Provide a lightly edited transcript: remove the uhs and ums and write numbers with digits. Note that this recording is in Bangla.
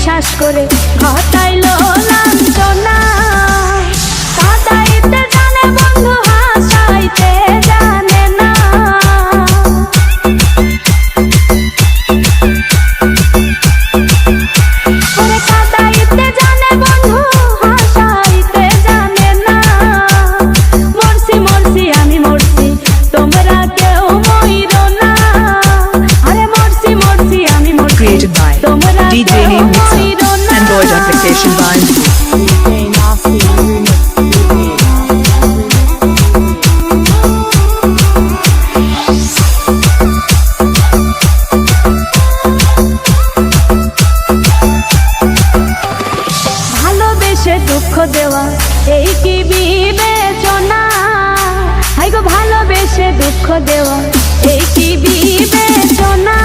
বিশ্বাস করে ঘটাইলো লাঞ্ছনা। কাঁদাইতে জানে বন্ধু হাসাইতে জানে না। ওরে কাঁদাইতে জানে বন্ধু হাসাইতে জানে না। মরছি মরছি আমি মরছি তোমরা কেউ মইরো না। আরে মরছি মরছি আমি মরছি Created by তোমরা DJ কেউ Name Mixer. মইরো না। Android application by ভালোবেসে দুঃখ দেওয়া এই কি বিবেচনা। হাই গো ভালোবেসে দুঃখ দেওয়া এই কি বিবেচনা।